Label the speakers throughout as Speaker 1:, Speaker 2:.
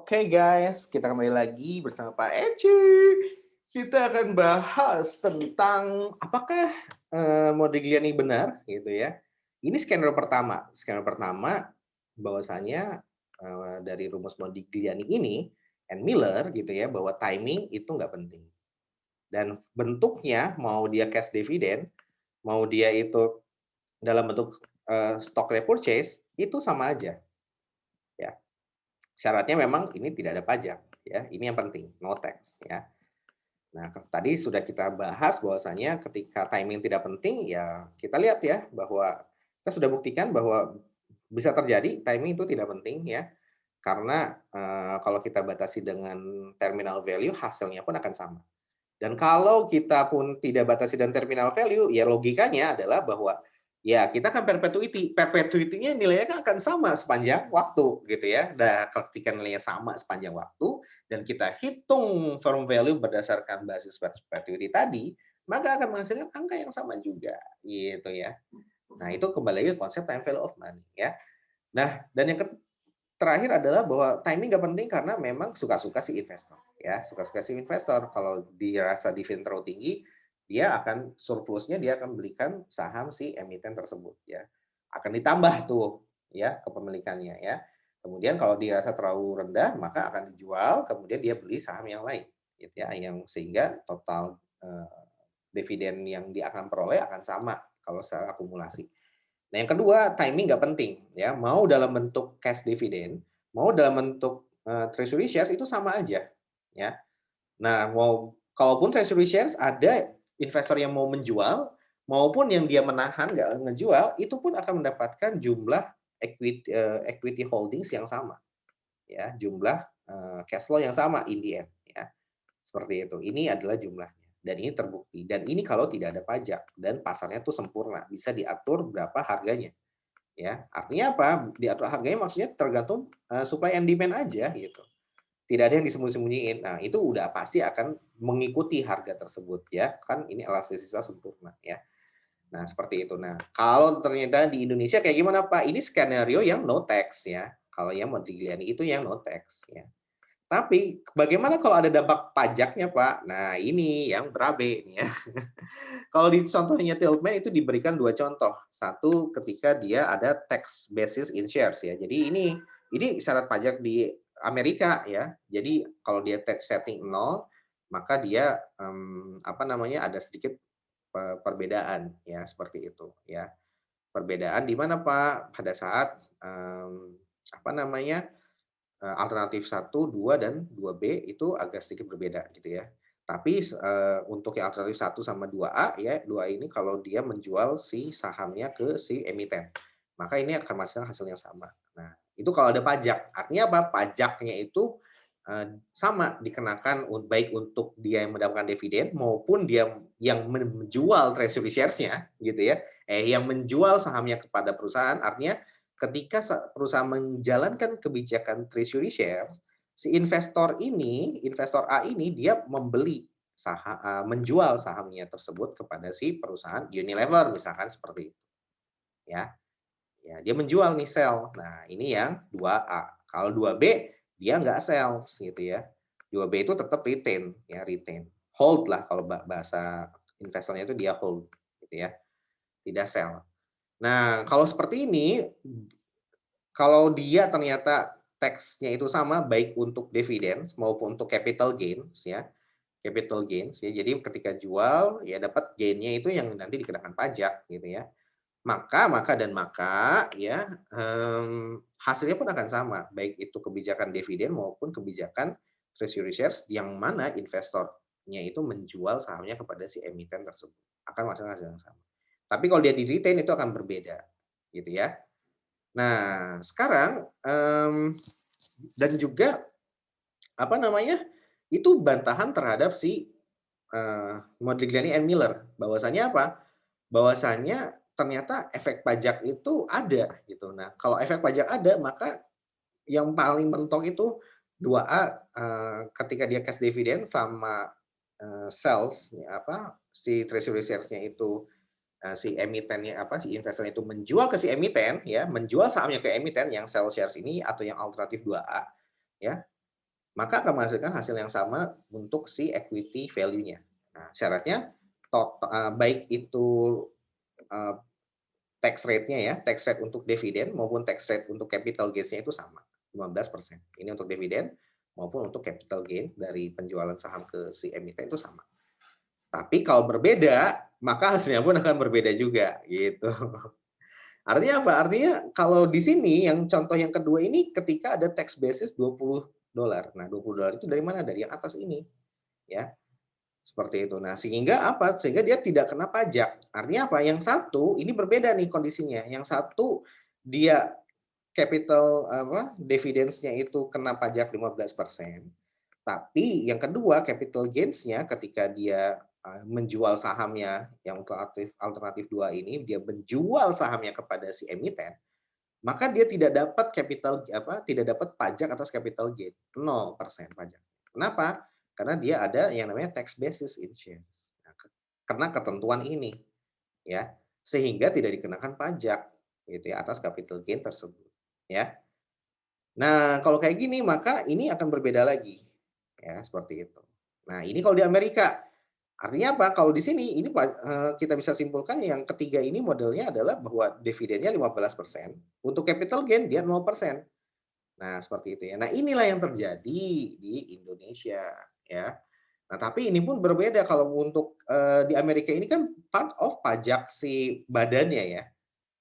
Speaker 1: Oke guys, kita kembali lagi bersama Pak Eci. Kita akan bahas tentang apakah, Modigliani benar gitu ya. Ini skenario pertama. Skenario pertama bahwasanya, dari rumus Modigliani ini and Miller gitu ya, bahwa timing itu nggak penting. Dan bentuknya mau dia cash dividend, mau dia itu dalam bentuk, stock repurchase, itu sama aja ya. Syaratnya memang ini tidak ada pajak ya, ini yang penting, no tax ya. Nah, tadi sudah kita bahas bahwasanya ketika timing tidak penting, ya kita lihat ya bahwa kita sudah buktikan bahwa bisa terjadi timing itu tidak penting ya, karena, kalau kita batasi dengan terminal value hasilnya pun akan sama. Dan kalau kita pun tidak batasi dengan terminal value, ya logikanya adalah bahwa, ya kita kan perpetuity, perpetuity-nya nilainya kan akan sama sepanjang waktu gitu ya. Nah, ketika nilainya sama sepanjang waktu dan kita hitung firm value berdasarkan basis perpetuity tadi, maka akan menghasilkan angka yang sama juga, gitu ya. Nah, itu kembali lagi ke konsep time value of money ya. Nah, dan yang terakhir adalah bahwa timing nggak penting karena memang suka-suka si investor, ya, suka-suka si investor. Kalau dirasa dividend terlalu tinggi, dia akan surplusnya dia akan belikan saham si emiten tersebut, ya. Akan ditambah tuh, ya, kepemilikannya, ya. Kemudian kalau dirasa terlalu rendah, maka akan dijual, kemudian dia beli saham yang lain, gitu ya, yang sehingga total, dividen yang dia akan peroleh akan sama kalau secara akumulasi. Nah, yang kedua, timing nggak penting ya, mau dalam bentuk cash dividend, mau dalam bentuk, treasury shares itu sama aja, ya. Nah, kalaupun treasury shares ada investor yang mau menjual, maupun yang dia menahan nggak ngejual, itu pun akan mendapatkan jumlah equity holdings yang sama, ya, jumlah, cash flow yang sama in the end, ya. Seperti itu. Ini adalah jumlahnya dan ini terbukti dan ini kalau tidak ada pajak dan pasarnya tuh sempurna, bisa diatur berapa harganya. Ya, artinya apa? Diatur harganya maksudnya tergantung, supply and demand aja gitu. Tidak ada yang disembunyi-sembunyiin. Nah, itu udah pasti akan mengikuti harga tersebut ya, kan ini elastisisnya sempurna ya. Nah, seperti itu. Nah, kalau ternyata di Indonesia kayak gimana, Pak? Ini skenario yang no tax ya. Kalau yang Modigliani itu yang no tax ya. Tapi bagaimana kalau ada dampak pajaknya, Pak? Nah, ini yang berabe nih ya. Kalau di contohnya Tiltman itu diberikan 2 contoh. Satu ketika dia ada tax basis in shares ya. Jadi ini syarat pajak di Amerika ya. Jadi kalau dia tax setting 0, maka dia, apa namanya, ada sedikit perbedaan ya, seperti itu ya. Perbedaan di mana, Pak? Pada saat, apa namanya, alternatif 1, 2, dan 2B itu agak sedikit berbeda gitu ya. Tapi untuk yang alternatif 1 sama 2A ya, 2A ini kalau dia menjual si sahamnya ke si emiten, maka ini akan menghasilkan hasil yang sama. Nah, itu kalau ada pajak. Artinya apa? Pajaknya itu, sama dikenakan baik untuk dia yang mendapatkan dividen maupun dia yang menjual treasury shares-nya gitu ya, yang menjual sahamnya kepada perusahaan. Artinya ketika perusahaan menjalankan kebijakan treasury shares, si investor A ini dia menjual sahamnya tersebut kepada si perusahaan Unilever misalkan seperti itu, ya. Ya, dia menjual nih sell. Nah, ini yang 2A. Kalau 2B dia nggak sell gitu ya. 2B itu tetap retain ya, retain. Hold lah kalau bahasa investornya itu dia hold gitu ya, tidak sell. Nah, kalau seperti ini kalau dia ternyata teksnya itu sama baik untuk dividen maupun untuk capital gains ya. Jadi ketika jual ya dapat gain-nya itu yang nanti dikenakan pajak gitu ya. Maka ya, hasilnya pun akan sama, baik itu kebijakan dividen maupun kebijakan treasury shares yang mana investornya itu menjual sahamnya kepada si emiten tersebut, akan menghasilkan hasil yang sama. Tapi kalau dia di-retain itu akan berbeda, gitu ya. Nah, sekarang, dan juga, apa namanya, itu bantahan terhadap si, Modigliani and Miller, bahwasanya apa? Bahwasanya ternyata efek pajak itu ada, gitu. Nah, kalau efek pajak ada, maka yang paling mentok itu 2A, ketika dia cash dividend sama, sales, apa, si treasury shares-nya itu si emitennya apa, si investornya itu menjual ke si emiten ya, menjual sahamnya ke emiten yang sell shares ini atau yang alternatif 2A ya. maka akan menghasilkan hasil yang sama untuk si equity value-nya. Nah, syaratnya baik itu eee, tax rate-nya ya, tax rate untuk dividen maupun tax rate untuk capital gains-nya itu sama, 15%. Ini untuk dividen maupun untuk capital gain dari penjualan saham ke si emiten itu sama. Tapi kalau berbeda, maka hasilnya pun akan berbeda juga, gitu. Artinya apa? Artinya kalau di sini yang contoh yang kedua ini ketika ada tax basis $20. Nah, $20 itu dari mana? Dari yang atas ini, ya. Seperti itu. Nah, sehingga apa? Sehingga dia tidak kena pajak. Artinya apa? Yang satu ini berbeda nih kondisinya. Yang satu dia capital apa, dividends-nya itu kena pajak 15%. Tapi yang kedua capital gains-nya ketika dia, menjual sahamnya yang alternatif alternatif 2 ini, dia menjual sahamnya kepada si emiten, maka dia tidak dapat capital apa, tidak dapat pajak atas capital gain, 0% pajak. Kenapa? Karena dia ada yang namanya tax basis in shares. Nah, kena ketentuan ini, ya, sehingga tidak dikenakan pajak gitu ya atas capital gain tersebut, ya. Nah, kalau kayak gini maka ini akan berbeda lagi, ya seperti itu. Nah, ini kalau di Amerika. Artinya apa? Kalau di sini ini kita bisa simpulkan yang ketiga ini modelnya adalah bahwa dividennya 15%, untuk capital gain dia 0%. Nah, seperti itu ya. Nah, inilah yang terjadi di Indonesia, ya. Nah, tapi ini pun berbeda kalau untuk, di Amerika ini kan part of pajak si badannya ya.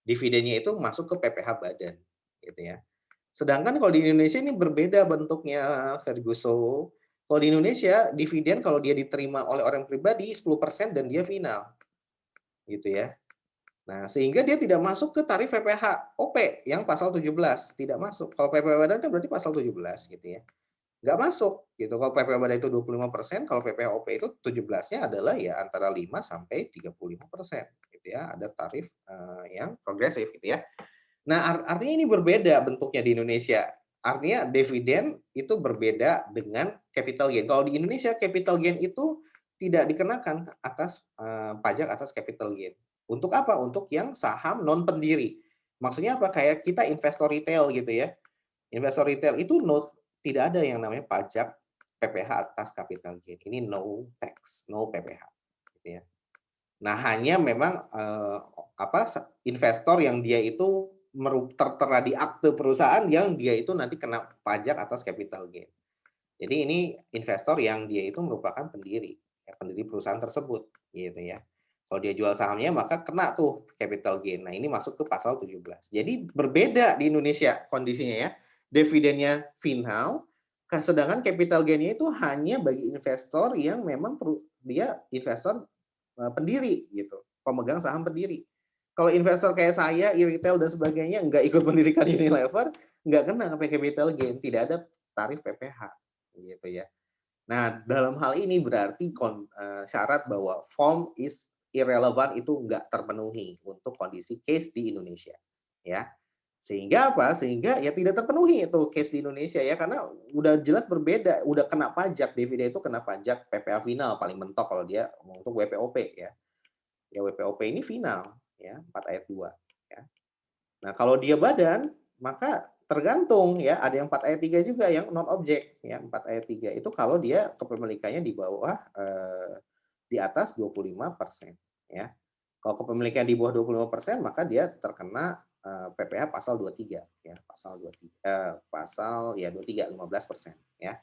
Speaker 1: Dividennya itu masuk ke PPh badan, gitu ya. Sedangkan kalau di Indonesia ini berbeda bentuknya, Ferguson. Kalau di Indonesia, dividen kalau dia diterima oleh orang pribadi 10% dan dia final, gitu ya. Nah, sehingga dia tidak masuk ke tarif PPh OP yang pasal 17, tidak masuk. Kalau PPh badan kan berarti pasal 17 gitu ya. Nggak masuk gitu. Kalau PPh badan itu 25%, kalau PPh OP itu 17-nya adalah ya antara 5 sampai 35% gitu ya. Ada tarif, yang progresif gitu ya. Nah, artinya ini berbeda bentuknya di Indonesia. Artinya dividen itu berbeda dengan capital gain. Kalau di Indonesia capital gain itu tidak dikenakan atas, pajak atas capital gain. Untuk apa? Untuk yang saham non pendiri. Maksudnya apa? Kayak kita investor retail gitu ya. Investor retail itu tidak ada yang namanya pajak PPh atas capital gain. Ini no tax, no PPh gitu ya. Nah, hanya memang, apa, investor yang dia itu tertera di akte perusahaan yang dia itu nanti kena pajak atas capital gain. Jadi ini investor yang dia itu merupakan pendiri, ya, pendiri perusahaan tersebut, gitu ya. Kalau dia jual sahamnya maka kena tuh capital gain. Nah, ini masuk ke pasal 17. Jadi berbeda di Indonesia kondisinya ya. Dividennya final, sedangkan capital gain-nya itu hanya bagi investor yang memang dia investor pendiri gitu, pemegang saham pendiri. Kalau investor kayak saya, e-retail dan sebagainya nggak ikut mendirikan Unilever, nggak kena capital gain, tidak ada tarif PPh gitu ya. Nah, dalam hal ini berarti syarat bahwa form is irrelevant itu nggak terpenuhi untuk kondisi case di Indonesia, ya. Sehingga apa? Sehingga ya tidak terpenuhi itu case di Indonesia ya, karena udah jelas berbeda, udah kena pajak, dividen itu kena pajak PPh final paling mentok kalau dia untuk WPOP ya. Ya WPOP ini final ya, 4 ayat 2 ya. Nah, kalau dia badan, maka tergantung ya, ada yang 4 ayat 3 juga yang non objek ya, 4 ayat 3 itu kalau dia kepemilikannya di bawah di atas 25% ya. Kalau kepemilikan di bawah 25% maka dia terkena PPh pasal 23 ya, pasal 23 pasal ya 23 15% ya.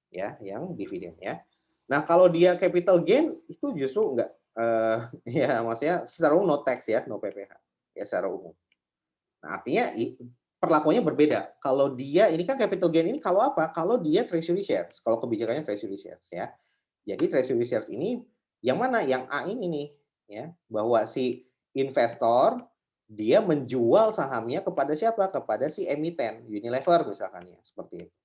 Speaker 1: Ya, yang dividen ya. Nah, kalau dia capital gain itu justru enggak ya maksudnya secara umum no tax ya, no PPh ya secara umum. Nah, artinya perlakuannya berbeda. Kalau dia ini kan capital gain ini kalau apa? Kalau dia treasury shares, kalau kebijakannya treasury shares ya. Jadi treasury shares ini yang mana? Yang A ini nih ya, bahwa si investor dia menjual sahamnya kepada siapa? Kepada si emiten, Unilever misalkan ya, seperti itu.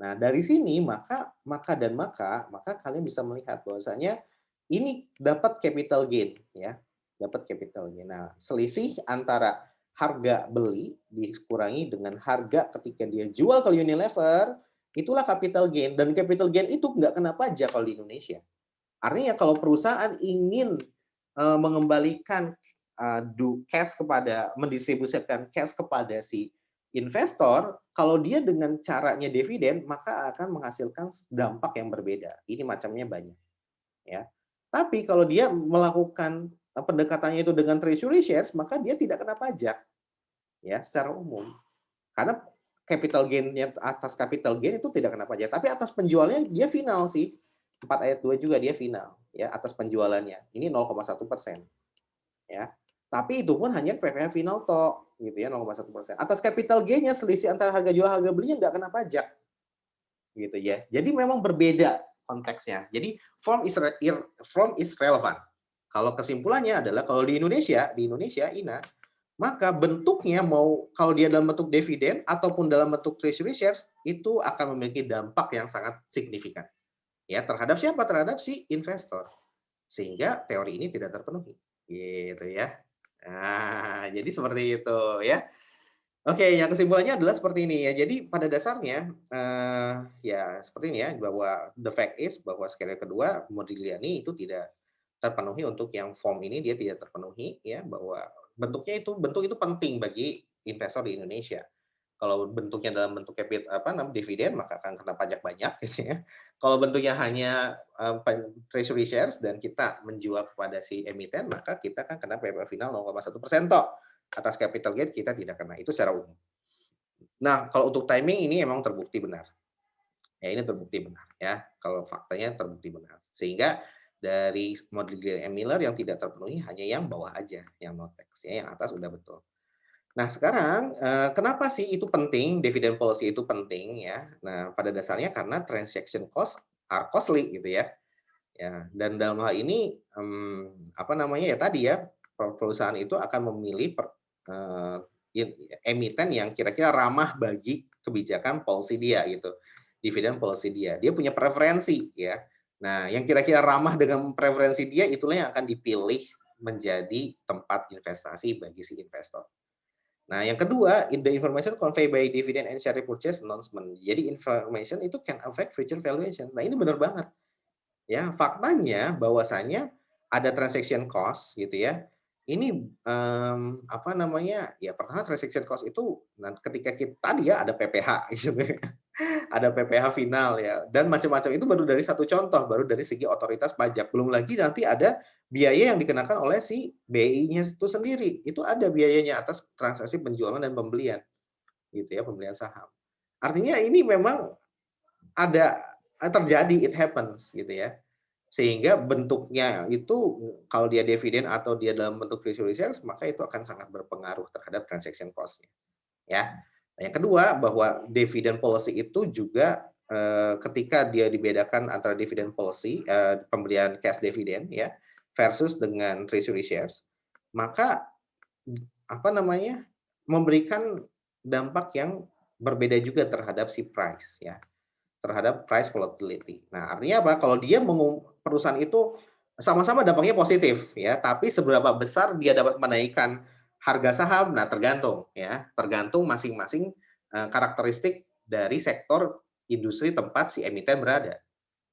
Speaker 1: Nah, dari sini maka kalian bisa melihat bahwasanya ini dapat capital gain ya, dapat capital gain. Nah, selisih antara harga beli dikurangi dengan harga ketika dia jual ke Unilever, itulah capital gain dan capital gain itu nggak kena pajak kalau di Indonesia. Artinya kalau perusahaan ingin, mengembalikan, cash mendistribusikan cash kepada si Investor kalau dia dengan caranya dividen, maka akan menghasilkan dampak yang berbeda. Ini macamnya banyak, ya. Tapi kalau dia melakukan pendekatannya itu dengan treasury shares, maka dia tidak kena pajak, ya, secara umum. Karena capital gain-nya atas capital gain itu tidak kena pajak, tapi atas penjualnya dia final sih. 4 ayat 2 juga dia final, ya, atas penjualannya. Ini 0,1%, ya. Tapi itu pun hanya PPh final toh, gitu ya, 0,1%. Atas capital gain-nya selisih antara harga jual harga belinya nggak kena pajak, gitu ya. Jadi memang berbeda konteksnya. Jadi form is relevant. Kalau kesimpulannya adalah kalau di Indonesia Ina, maka bentuknya mau kalau dia dalam bentuk dividen ataupun dalam bentuk treasury shares itu akan memiliki dampak yang sangat signifikan. Ya, terhadap siapa? Terhadap si investor. Sehingga teori ini tidak terpenuhi. Gitu ya. Nah, jadi seperti itu ya. Oke, yang kesimpulannya adalah seperti ini ya. Jadi pada dasarnya ya seperti ini ya bahwa the fact is bahwa skenario kedua Modigliani itu tidak terpenuhi untuk yang form ini dia tidak terpenuhi ya bahwa bentuk itu penting bagi investor di Indonesia. Kalau bentuknya dalam bentuk apa namanya dividen maka akan kena pajak banyak gitu ya. Kalau bentuknya hanya treasury shares dan kita menjual kepada si emiten maka kita kan kena PPh final 0,1% toh. Atas capital gain kita tidak kena itu secara umum. Nah, kalau untuk timing ini emang terbukti benar. Ya ini terbukti benar ya. Kalau faktanya terbukti benar. Sehingga dari Modigliani Miller yang tidak terpenuhi hanya yang bawah aja, yang no tax ya, yang atas udah betul. Nah sekarang, kenapa sih itu penting, dividend policy itu penting ya? Nah pada dasarnya karena transaction cost are costly gitu ya. Ya, dan dalam hal ini, apa namanya ya tadi ya, perusahaan itu akan memilih eee, emiten yang kira-kira ramah bagi kebijakan policy dia gitu, dividen policy dia. Dia punya preferensi ya. Nah, yang kira-kira ramah dengan preferensi dia itulah yang akan dipilih menjadi tempat investasi bagi si investor. Nah, yang kedua, the information conveyed by dividend and share repurchase announcement. Jadi information itu can affect future valuation. Nah, ini benar banget. Ya, faktanya bahwasanya ada transaction cost gitu ya. Ini, apa namanya, ya pertama transaction cost itu ketika tadi ya ada PPh gitu ya, ada PPh final ya, dan macam-macam itu baru dari satu contoh, baru dari segi otoritas pajak. Belum lagi nanti ada biaya yang dikenakan oleh si BI-nya itu sendiri, itu ada biayanya atas transaksi penjualan dan pembelian, gitu ya, pembelian saham. Artinya ini memang ada terjadi, it happens gitu ya. Sehingga bentuknya itu kalau dia dividen atau dia dalam bentuk treasury shares, maka itu akan sangat berpengaruh terhadap transaction cost-nya, ya. Nah, yang kedua bahwa dividend policy itu juga, ketika dia dibedakan antara dividend policy, pemberian cash dividend ya, versus dengan treasury shares, maka apa namanya, memberikan dampak yang berbeda juga terhadap si price ya. Terhadap price volatility. Nah, artinya apa? Kalau dia perusahaan itu sama-sama dampaknya positif ya, tapi seberapa besar dia dapat menaikkan harga saham, nah tergantung ya, tergantung masing-masing karakteristik dari sektor industri tempat si emiten berada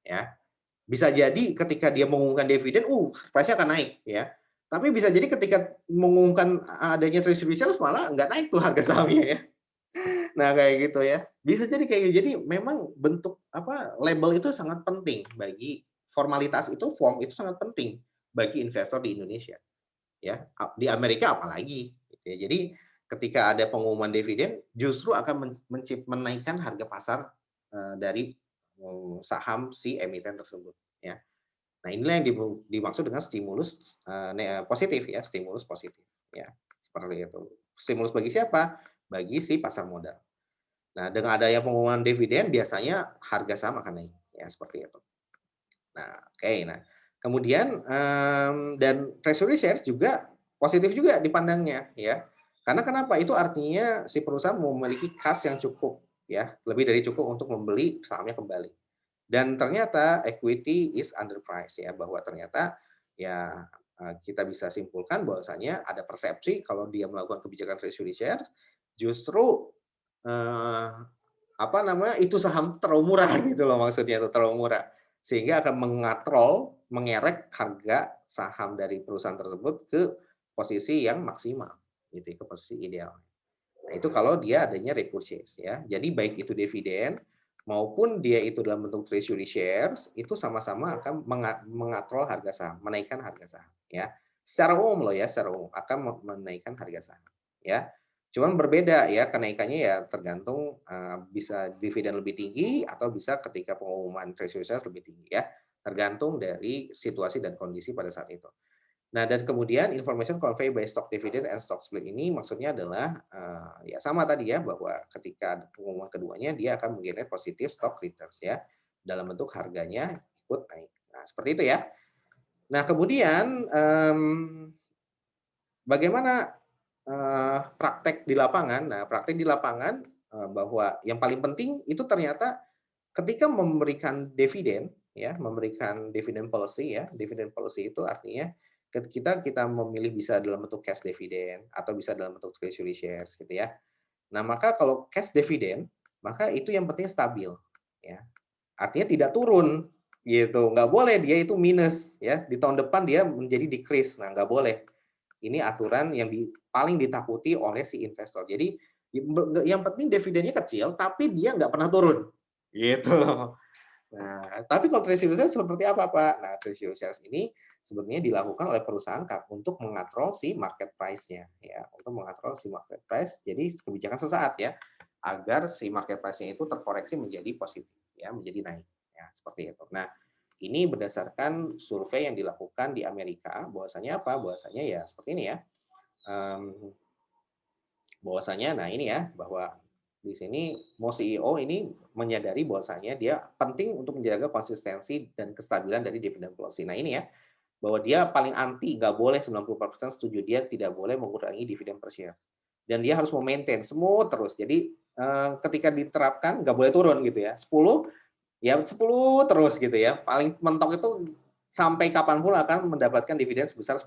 Speaker 1: ya. Bisa jadi ketika dia mengumumkan dividen, price-nya akan naik ya. Tapi bisa jadi ketika mengumumkan adanya treasury shares malah nggak naik tuh harga sahamnya ya. Nah, kayak gitu ya. Bisa jadi kayak gitu. Jadi memang bentuk apa, label itu sangat penting bagi formalitas itu, form itu sangat penting bagi investor di Indonesia, ya. Di Amerika apalagi, gitu ya. Jadi ketika ada pengumuman dividen, justru akan menaikkan harga pasar, dari, saham si emiten tersebut, ya. Nah, inilah yang dimaksud dengan stimulus, positif ya, stimulus positif, ya, seperti itu. Stimulus bagi siapa? Bagi si pasar modal. Nah, dengan adanya pengumuman dividen biasanya harga saham akan naik, ya seperti itu. Nah, oke. Nah, kemudian, dan treasury shares juga positif juga dipandangnya, ya. Karena kenapa? Itu artinya si perusahaan memiliki kas yang cukup, ya, lebih dari cukup untuk membeli sahamnya kembali. Dan ternyata equity is underpriced ya, bahwa ternyata ya, kita bisa simpulkan bahwasanya ada persepsi kalau dia melakukan kebijakan treasury shares, justru Eee, apa namanya, itu saham terlalu murah gitu loh maksudnya itu, terlalu murah. Sehingga akan mengerek harga saham dari perusahaan tersebut ke posisi yang maksimal gitu ya, ke posisi ideal. Nah, itu kalau dia adanya repurchase ya. Jadi baik itu dividen maupun dia itu dalam bentuk treasury shares, itu sama-sama akan mengatrol harga saham, menaikkan harga saham ya. Secara umum loh ya, secara umum akan menaikkan harga saham ya. Cuman berbeda ya, kenaikannya ya tergantung, bisa dividen lebih tinggi atau bisa ketika pengumuman treasury shares lebih tinggi ya, tergantung dari situasi dan kondisi pada saat itu. Nah, dan kemudian information conveyed by stock dividend and stock split ini maksudnya adalah, ya sama tadi ya, bahwa ketika ada pengumuman keduanya dia akan menggenerate positif stock returns ya, dalam bentuk harganya ikut naik. Nah, seperti itu ya. Nah, kemudian, bagaimana, praktek di lapangan? Nah, praktek di lapangan, bahwa yang paling penting itu ternyata ketika memberikan dividen, ya, memberikan dividend policy ya, dividend policy itu artinya kita memilih bisa dalam bentuk cash dividend atau bisa dalam bentuk treasury shares gitu ya. Nah, maka kalau cash dividend, maka itu yang penting stabil, ya. Artinya tidak turun gitu, nggak boleh dia itu minus ya, di tahun depan dia menjadi decrease, nah nggak boleh. Ini aturan yang paling ditakuti oleh si investor. Jadi yang penting dividennya kecil, tapi dia nggak pernah turun, gitu. Nah, tapi kalau treasury shares seperti apa, Pak? Nah, treasury shares ini sebenarnya dilakukan oleh perusahaan untuk mengatrol si market price-nya, ya, untuk mengatrol si market price. Jadi kebijakan sesaat ya, agar si market price-nya itu terkoreksi menjadi positif, ya, menjadi naik, ya, seperti itu. Nah, ini berdasarkan survei yang dilakukan di Amerika, bahwasanya apa? Bahwasanya ya seperti ini ya, um, bahwasanya, nah ini ya, bahwa di sini Mo CEO ini menyadari bahwasanya dia penting untuk menjaga konsistensi dan kestabilan dari dividen policy. Nah ini ya, bahwa dia paling anti, nggak boleh 90% setuju, dia tidak boleh mengurangi dividen per share. Dan dia harus memaintain semua terus. Jadi ketika diterapkan nggak boleh turun gitu ya. 10 ya 10 terus gitu ya. Paling mentok itu sampai kapanpun akan mendapatkan dividen sebesar 10.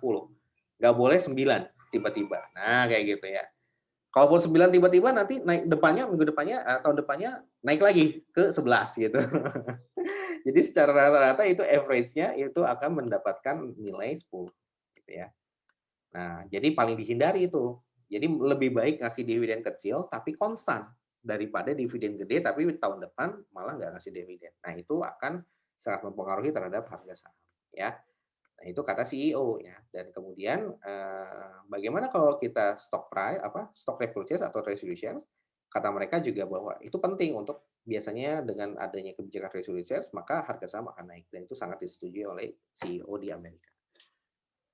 Speaker 1: Nggak boleh 9 tiba-tiba. Nah kayak gitu ya. Kalaupun 9 tiba-tiba nanti naik depannya, minggu depannya, tahun depannya naik lagi ke 11 gitu. Jadi secara rata-rata itu average-nya itu akan mendapatkan nilai 10 gitu ya. Nah, jadi paling dihindari itu. Jadi lebih baik ngasih dividen kecil tapi konstan daripada dividen gede tapi tahun depan malah nggak ngasih dividen. Nah, itu akan sangat mempengaruhi terhadap harga saham ya. Nah, itu kata CEO ya. Dan kemudian bagaimana kalau kita stock repurchase atau treasury shares? Kata mereka juga bahwa itu penting untuk biasanya dengan adanya kebijakan treasury shares maka harga saham akan naik dan itu sangat disetujui oleh CEO di Amerika.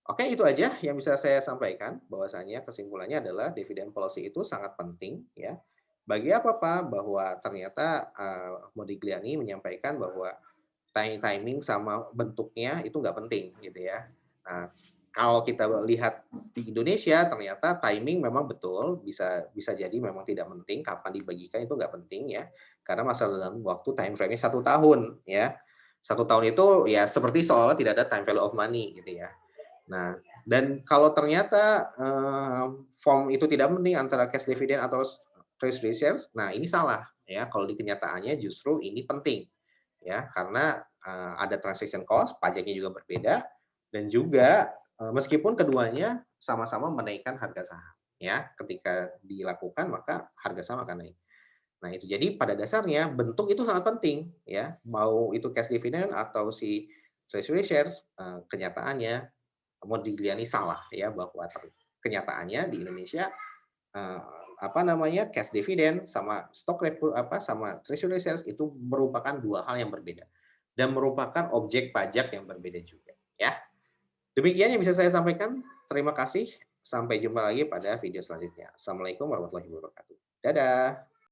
Speaker 1: Oke, itu aja yang bisa saya sampaikan bahwasanya kesimpulannya adalah dividen policy itu sangat penting ya. Bagi apa Pak? Bahwa ternyata Modigliani menyampaikan bahwa timing sama bentuknya itu nggak penting gitu ya. Nah, kalau kita lihat di Indonesia ternyata timing memang betul bisa bisa jadi memang tidak penting kapan dibagikan itu nggak penting ya karena masalah dalam waktu time frame-nya 1 tahun ya. 1 tahun itu ya seperti seolah tidak ada time value of money gitu ya. Nah, dan kalau ternyata form itu tidak penting antara cash dividend atau treasury shares, nah ini salah ya. Kalau di kenyataannya justru ini penting ya karena ada transaction cost, pajaknya juga berbeda dan juga meskipun keduanya sama-sama menaikkan harga saham ya. Ketika dilakukan maka harga saham akan naik. Nah, itu jadi pada dasarnya bentuk itu sangat penting ya. Mau itu cash dividend atau si treasury shares kenyataannya Modigliani salah ya bahwa kenyataannya di Indonesia eh, apa namanya cash dividend sama sama treasury shares itu merupakan dua hal yang berbeda dan merupakan objek pajak yang berbeda juga ya. Demikian yang bisa saya sampaikan. Terima kasih. Sampai jumpa lagi pada video selanjutnya. Assalamualaikum warahmatullahi wabarakatuh. Dadah.